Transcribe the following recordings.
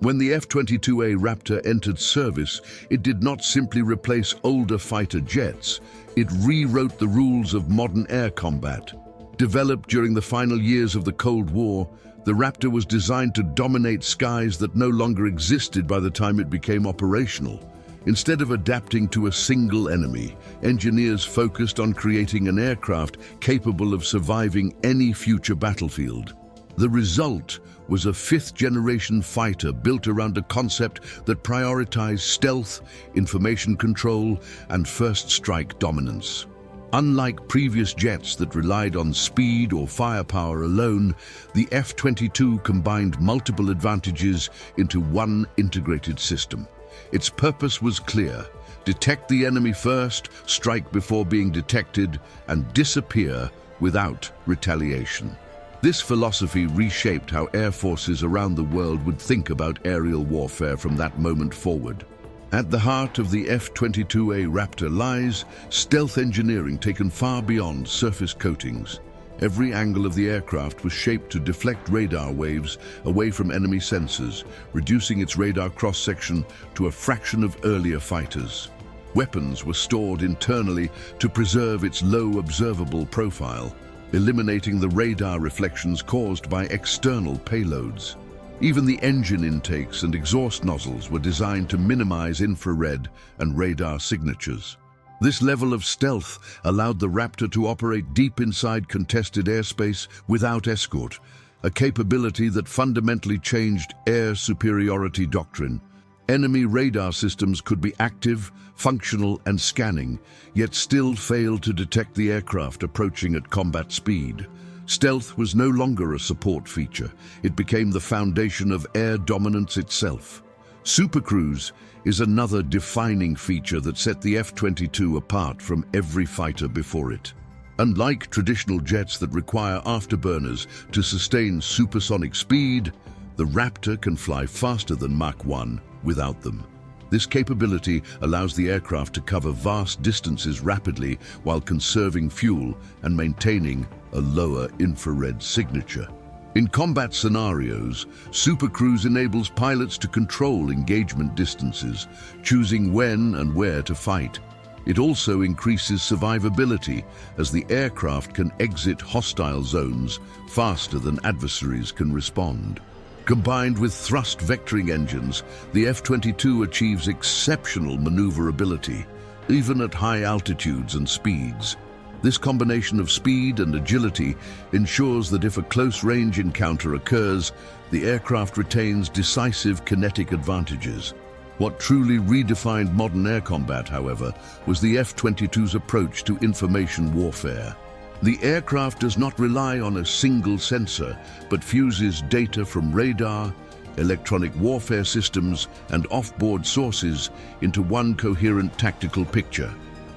When the F-22A Raptor entered service, it did not simply replace older fighter jets, it rewrote the rules of modern air combat. Developed during the final years of the Cold War, the Raptor was designed to dominate skies that no longer existed by the time it became operational. Instead of adapting to a single enemy, engineers focused on creating an aircraft capable of surviving any future battlefield. The result was a fifth-generation fighter built around a concept that prioritized stealth, information control, and first-strike dominance. Unlike previous jets that relied on speed or firepower alone, the F-22 combined multiple advantages into one integrated system. Its purpose was clear: detect the enemy first, strike before being detected, and disappear without retaliation. This philosophy reshaped how air forces around the world would think about aerial warfare from that moment forward. At the heart of the F-22A Raptor lies stealth engineering taken far beyond surface coatings. Every angle of the aircraft was shaped to deflect radar waves away from enemy sensors, reducing its radar cross-section to a fraction of earlier fighters. Weapons were stored internally to preserve its low observable profile, eliminating the radar reflections caused by external payloads. Even the engine intakes and exhaust nozzles were designed to minimize infrared and radar signatures. This level of stealth allowed the Raptor to operate deep inside contested airspace without escort, a capability that fundamentally changed air superiority doctrine. Enemy radar systems could be active, functional, and scanning, yet still failed to detect the aircraft approaching at combat speed. Stealth was no longer a support feature. It became the foundation of air dominance itself. Supercruise is another defining feature that set the F-22 apart from every fighter before it. Unlike traditional jets that require afterburners to sustain supersonic speed, the Raptor can fly faster than Mach 1 without them. This capability allows the aircraft to cover vast distances rapidly while conserving fuel and maintaining a lower infrared signature. In combat scenarios, supercruise enables pilots to control engagement distances, choosing when and where to fight. It also increases survivability, as the aircraft can exit hostile zones faster than adversaries can respond. Combined with thrust vectoring engines, the F-22 achieves exceptional maneuverability, even at high altitudes and speeds. This combination of speed and agility ensures that if a close-range encounter occurs, the aircraft retains decisive kinetic advantages. What truly redefined modern air combat, however, was the F-22's approach to information warfare. The aircraft does not rely on a single sensor, but fuses data from radar, electronic warfare systems, and off-board sources into one coherent tactical picture.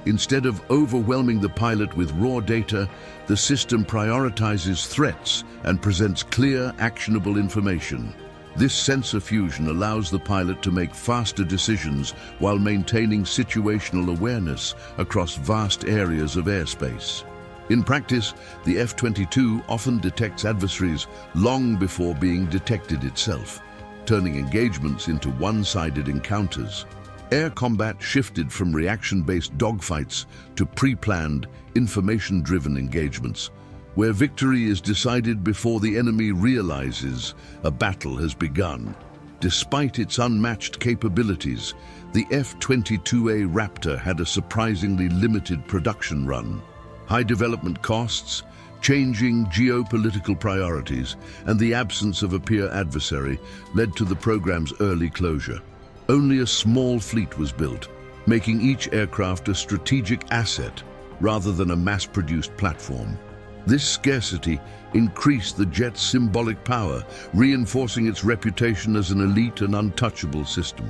Instead of overwhelming the pilot with raw data, the system prioritizes threats and presents clear, actionable information. This sensor fusion allows the pilot to make faster decisions while maintaining situational awareness across vast areas of airspace. In practice, the F-22 often detects adversaries long before being detected itself, turning engagements into one-sided encounters. Air combat shifted from reaction-based dogfights to pre-planned, information-driven engagements, where victory is decided before the enemy realizes a battle has begun. Despite its unmatched capabilities, the F-22A Raptor had a surprisingly limited production run. High development costs, changing geopolitical priorities, and the absence of a peer adversary led to the program's early closure. Only a small fleet was built, making each aircraft a strategic asset rather than a mass-produced platform. This scarcity increased the jet's symbolic power, reinforcing its reputation as an elite and untouchable system.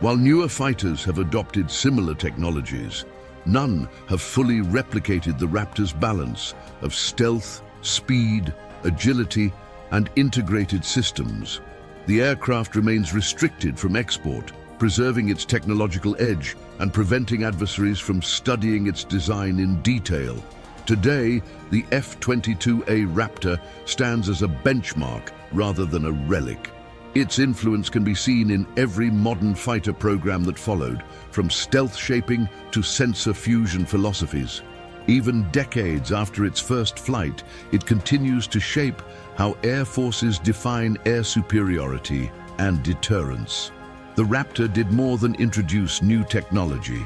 While newer fighters have adopted similar technologies, none have fully replicated the Raptor's balance of stealth, speed, agility, and integrated systems. The aircraft remains restricted from export, preserving its technological edge and preventing adversaries from studying its design in detail. Today, the F-22A Raptor stands as a benchmark rather than a relic. Its influence can be seen in every modern fighter program that followed, from stealth shaping to sensor fusion philosophies. Even decades after its first flight, it continues to shape how air forces define air superiority and deterrence. The Raptor did more than introduce new technology.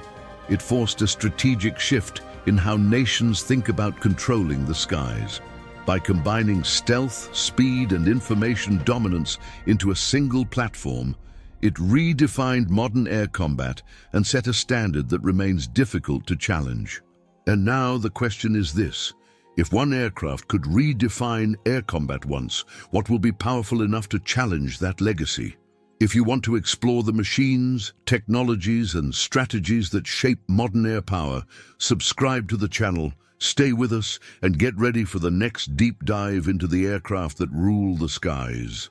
It forced a strategic shift in how nations think about controlling the skies. By combining stealth, speed, and information dominance into a single platform, it redefined modern air combat and set a standard that remains difficult to challenge. And now the question is this: if one aircraft could redefine air combat once, what will be powerful enough to challenge that legacy? If you want to explore the machines, technologies, and strategies that shape modern air power, subscribe to the channel, stay with us, and get ready for the next deep dive into the aircraft that rule the skies.